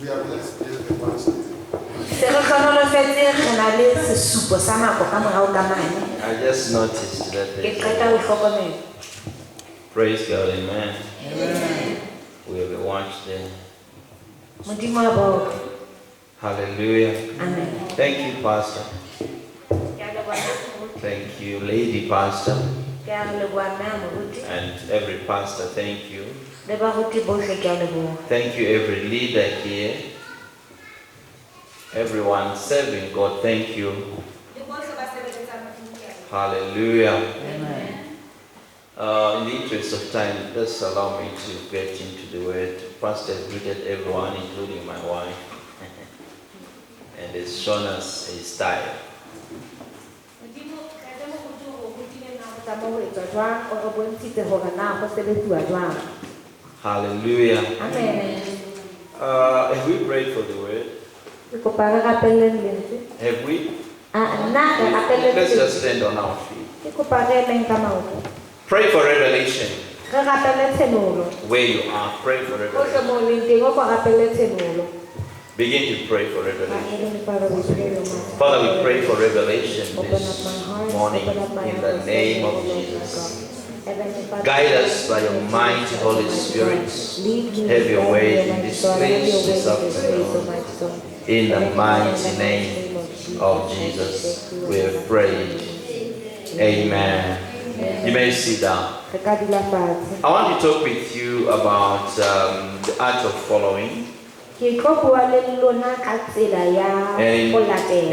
We are blessed with the past. I just noticed that. Praise God, amen. Amen. We have watched there. Hallelujah. Amen. Thank you, Pastor. Thank you, Lady Pastor. And every pastor, thank you. Thank you, every leader here. Everyone serving God, thank you. Hallelujah. Amen. In the interest of time, just allow me to get into the word. Pastor has greeted everyone, including my wife, and has shown us a style. Hallelujah. Amen. Have we prayed for the word? Have we? Let's just stand on our feet. Pray for revelation. Where you are, pray for revelation. Begin to pray for revelation. Father, we pray for revelation this morning in the name of Jesus. Guide us by your mighty Holy Spirit. Have your way in this place this afternoon. In the mighty name of Jesus, we have prayed. Amen. You may sit down. I want to talk with you about the art of following. And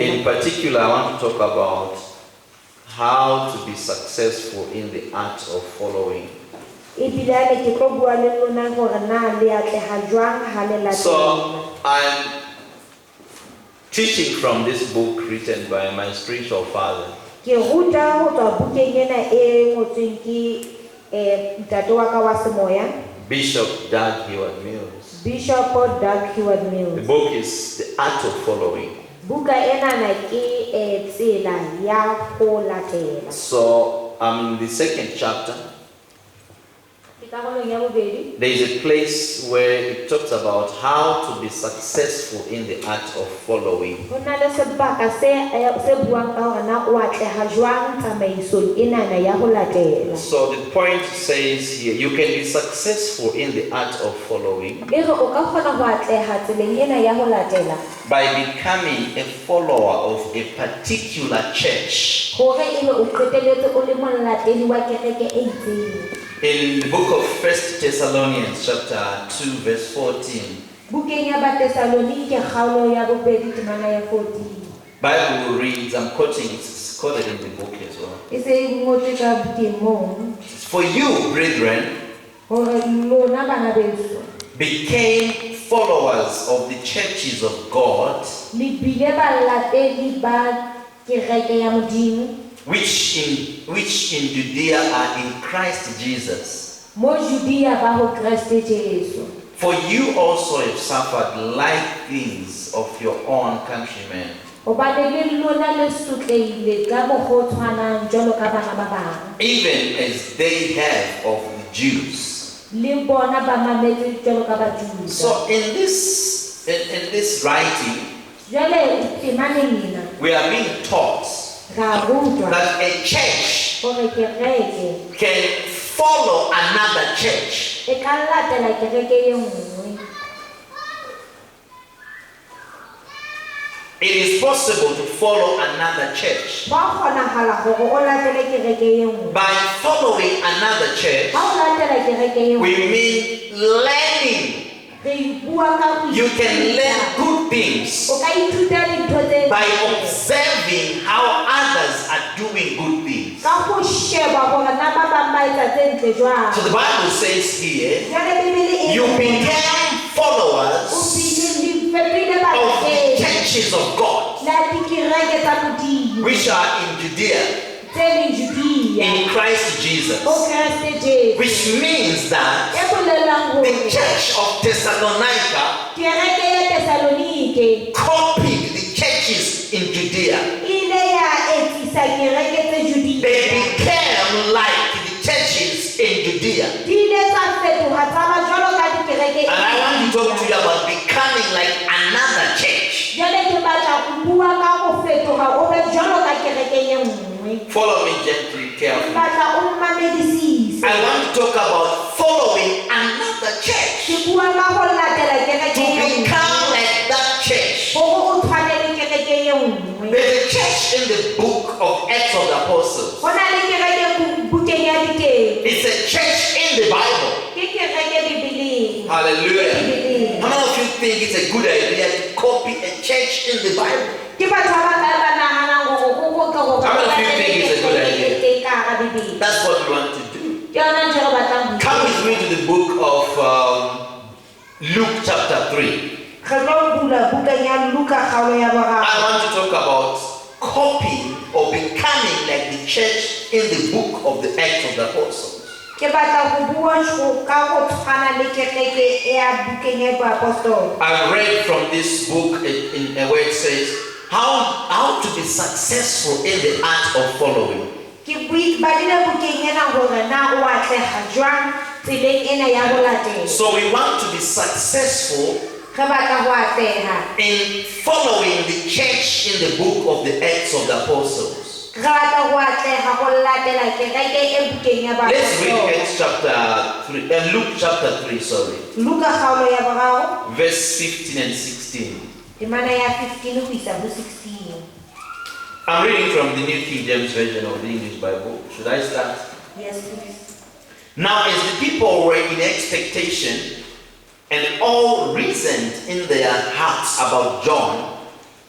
in particular, I want to talk about how to be successful in the art of following. So I'm teaching from this book written by my spiritual father. Bishop Doug Heward Mills. The book is The Art of Following. So I'm in the second chapter. There is a place where it talks about how to be successful in the art of following. So the point says here, you can be successful in the art of following by becoming a follower of a particular church. In the book of 1 Thessalonians chapter 2 verse 14, Bible reads, I'm quoting, it's quoted in the book as well. For you, brethren, became followers of the churches of God, which in Judea are in Christ Jesus. For you also have suffered like things of your own countrymen, even as they have of the Jews. So in this writing, we are being taught that a church can follow another church. It is possible to follow another church. By following another church, we mean learning. You can learn good things by observing how others are doing good things. So the Bible says here, you became followers of the churches of God, which are in Judea, in Christ Jesus, which means that the church of Thessalonica copied the churches in Judea. They became like the churches in Judea. And I want to talk to you about becoming becoming like another church. Follow me gently, carefully. I want to talk about following another church. To become like that church. There's a church in the book of Acts of the Apostles. It's a church in the Bible. Hallelujah. How many of you think it's a good idea to copy a church in the Bible? How many of you think it's a good idea? That's what we want to do. Come with me to the book of Luke chapter 3. I want to talk about copying or becoming like the church in the book of the Acts of the Apostles. I read from this book in a way it says how to be successful in the art of following. So we want to be successful in following the church in the book of the Acts of the Apostles. Let's read Acts chapter 3, Luke chapter 3, sorry. Verse 15 and 16. I'm reading from the New King James Version of the English Bible. Should I start? Yes, please. Now as the people were in expectation, and all reasoned in their hearts about John,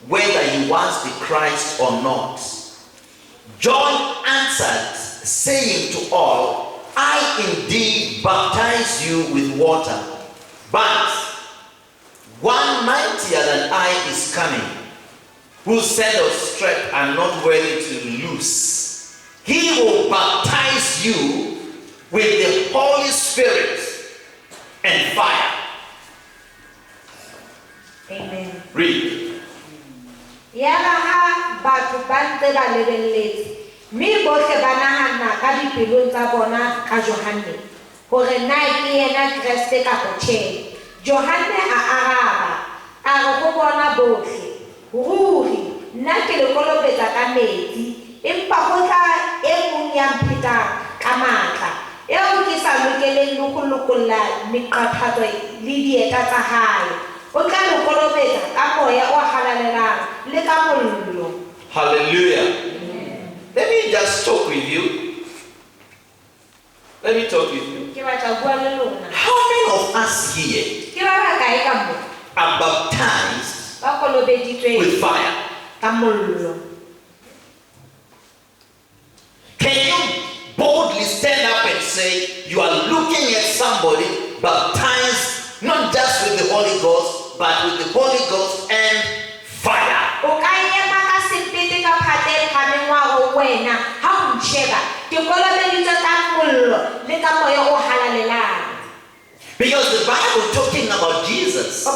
whether he was the Christ or not, John answered, saying to all, I indeed baptize you with water, but one mightier than I is coming, whose sandals strap are not worthy to loose. He will baptize you with the Holy Spirit and fire. Amen. Read. Mi bohle ba nahana ka dipelong tsa bona ka Johane hore na ke yena Kriste kapa tjhe. Johane a araba a re go bona bohle ruri nna ke le kolobetsa ka metsi empa go tla e mong ya mpheta ka matla eo ke sa lokeleng le go lokolla meqathatso le dieta tsa hae o tla le kolobetsa ka moya o halalelang le ka mollo. Hallelujah. Let me just talk with you. Let me talk with you. How many of us here are baptized with fire? Can you boldly stand up and say you are looking at somebody baptized not just with the Holy Ghost, but with the Holy Ghost and fire? Because the Bible talking about Jesus says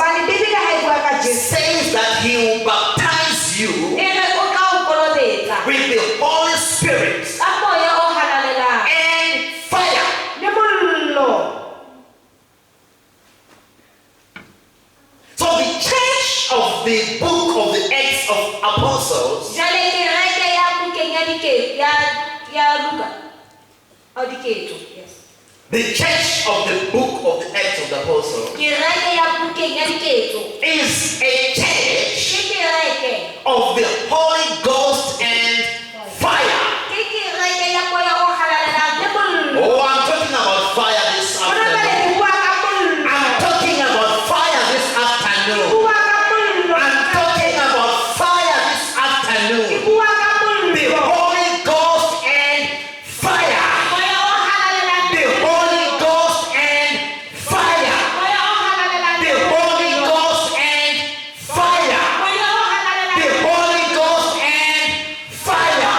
that he will baptize you with the Holy Spirit and fire. So the church of the book of the Acts of Apostles the church of the book of the Acts of the Apostles is a church of the Holy Ghost and fire. Oh, I'm talking about fire this afternoon. I'm talking about fire this afternoon. I'm talking about fire this afternoon. The Holy Ghost and fire. The Holy Ghost and fire. The Holy Ghost and fire. The Holy Ghost and fire.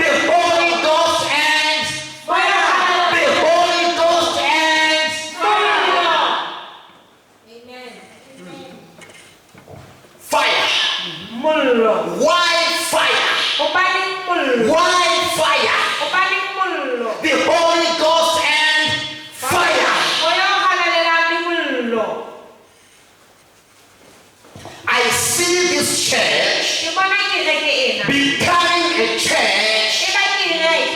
The Holy Ghost and fire. The Holy Ghost and fire. Amen. Fire. Why fire? Why fire? The Holy Ghost and fire. becoming a church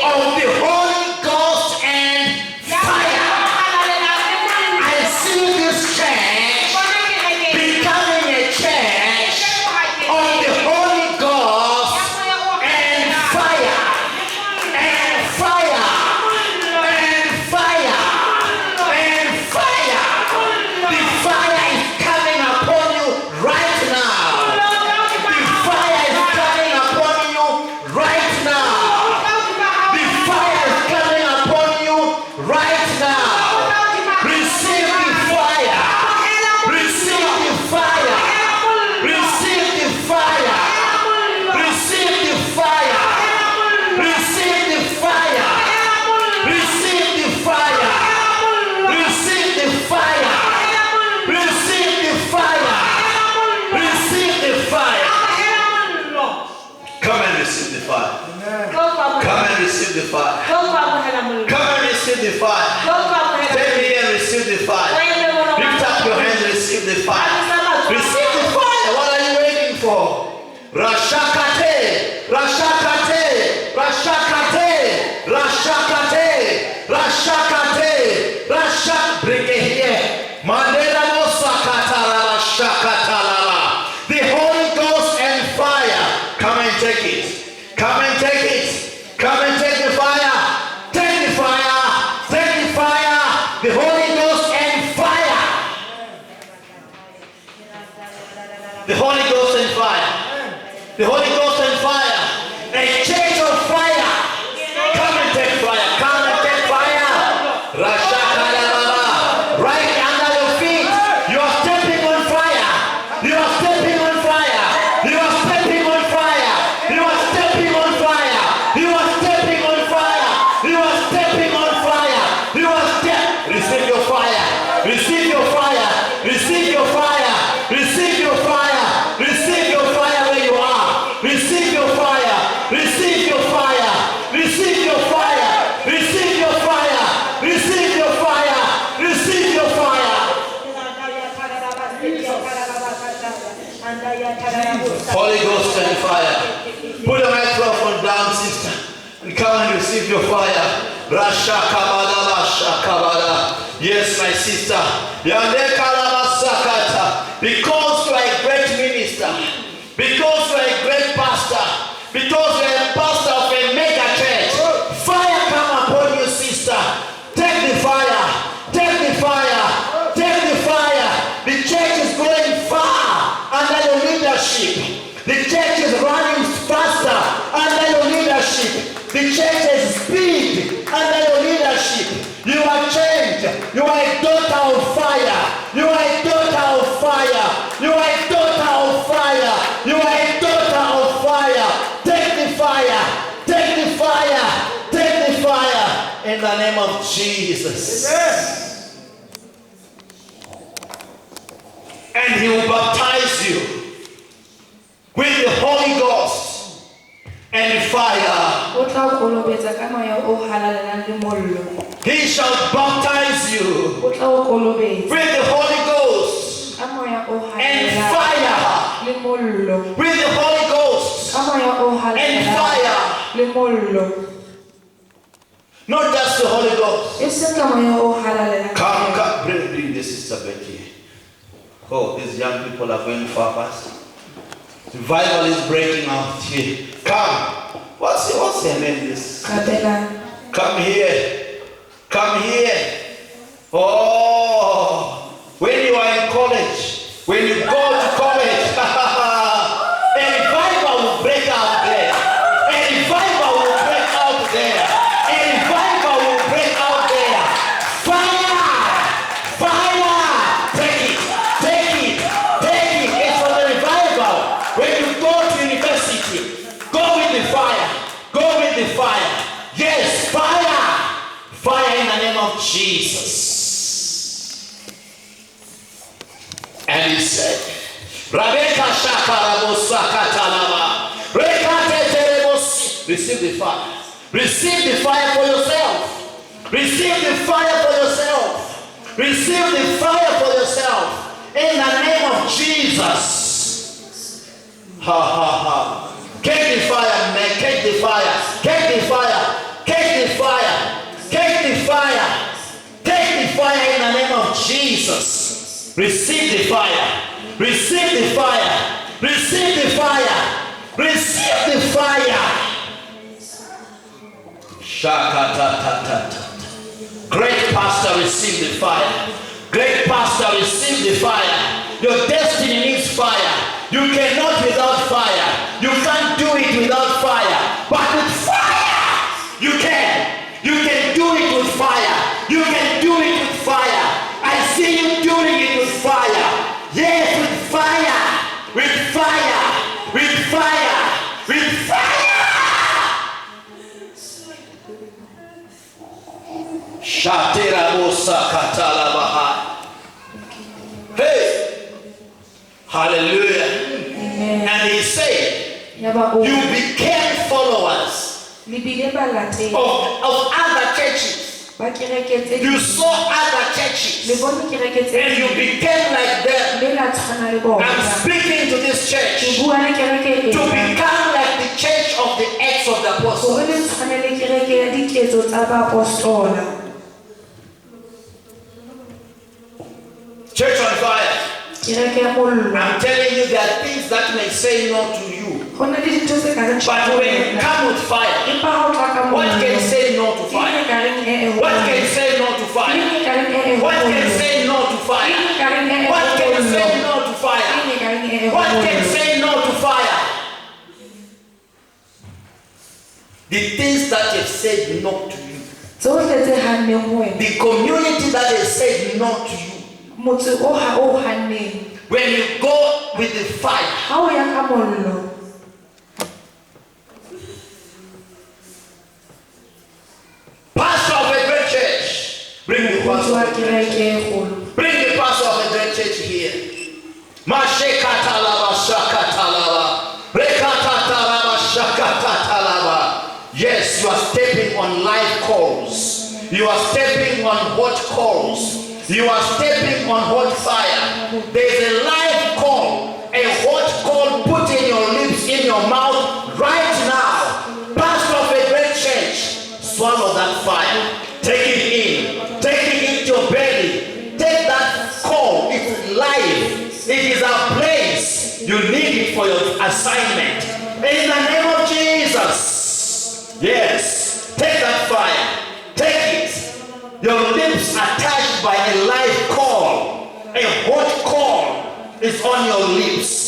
of the Holy Ghost and fire. I see this church becoming a church of the Holy Ghost and fire, and fire, and fire, and fire. The fire is coming upon you right now. The fire is coming upon you right now. The fire is coming upon you right now. Receive the fire. Receive the fire. Receive the fire. Receive the fire. Receive the fire. Receive the fire. Receive the fire. Receive the fire. Receive the fire. Come and receive the fire. Come and receive the fire. Come and receive the fire. Take me and receive the fire. Lift up your hands and receive the fire. Receive the fire. What are you waiting for? Rashakate, Rashakate, Rashakate, Rashakate, Rashakate, Rashak. Bring it here. Mandela Mosakatala, Rashakatalala. The Holy Ghost and fire. Come and take it. Come and take it. Come and take the fire. Take the fire. Take the fire. The Holy Ghost and fire. The Holy Ghost and fire. The Holy Ghost and fire. A church of fire. Come and take fire. Come and take fire. Rashakalalala. Right under your feet. You are stepping on fire. You are stepping on fire. You are stepping on fire. You are stepping on fire. You are stepping on fire. You are stepping on fire. You are receive your fire. Receive your fire. Receive your fire. Receive your fire. Receive your fire where you are. Receive your fire. Receive your fire. Receive your fire. Receive your fire. Receive your fire. Receive your fire. Holy Ghost and fire. Put the microphone down, sister, and come and receive your fire. Rasha kabada, rasha kabada. Yes, my sister. Yande kalamasakata. Because you are a great minister, because you are a great pastor, because you are a pastor of a mega church, fire come upon you, sister. Take the fire. Take the fire. Take the fire. The church is going far under your leadership. The church is running faster under your leadership. The church has speed under your leadership. You are changed. You are a daughter of fire. You are a daughter of fire. You are a daughter of fire. You are a daughter of fire. Take the fire. Take the fire. Take the fire. In the name of Jesus. Amen. And he will baptize you with the Holy Ghost and fire. He shall baptize you with the Holy Ghost and fire. With the Holy Ghost and fire. Not just the Holy Ghost. Come, bring this sister back here. Oh, these young people are going far past. Revival is breaking out here. Come. What's her name? This? Come here. Come here. Oh, when you are in college, when you go to college, a revival will break out there. A revival will break out there. A revival will break out there. Fire! Fire! Take it. Take it. Take it. It's for the revival. When you go to university, go with the fire. Go with the fire. Yes, fire. Fire in the name of Jesus. And he said, receive the fire. Receive the fire for yourself. Receive the fire for yourself. Receive the fire for yourself. In the name of Jesus. Ha ha ha. Take the fire. Jesus. Receive the fire. Receive the fire. Receive the fire. Receive the fire. Shakatatata. Great pastor, receive the fire. Great pastor, receive the fire. Your destiny needs fire. You cannot without fire. You can't do it without fire. But with fire, you can. You can do it with fire. You can do it with fire. I see you doing it with fire. Yes, with fire. With fire. With fire. With fire. Hey, hallelujah. Amen. And he said, you became followers of other churches. You saw other churches and you became like them. I'm speaking to this church to become like the church of the Acts of the Apostles. Church on fire. I'm telling you, there are things that may say no to you. But when you come with fire, what can say no to fire? What can say no to fire? What can say no to fire? What can say no to fire? What can say no to fire? The things that have said no to you. The community that has said no to you. When you go with the fire, pastor of a great church, bring the pastor of a great church. Bring the pastor of a great church here. Yes, you are stepping on live calls. You are stepping on hot calls. You are stepping on hot fire. There's a live call, a hot call put in your lips, in your mouth right now. Pastor of a great church, swallow that fire. Take it in. Take it into your belly. Take that call. It's live. It is a place. You need it for your assignment. In the name of Jesus. Yes. Take that fire. Take it. Your lips are touched by a live call. A hot call is on your lips.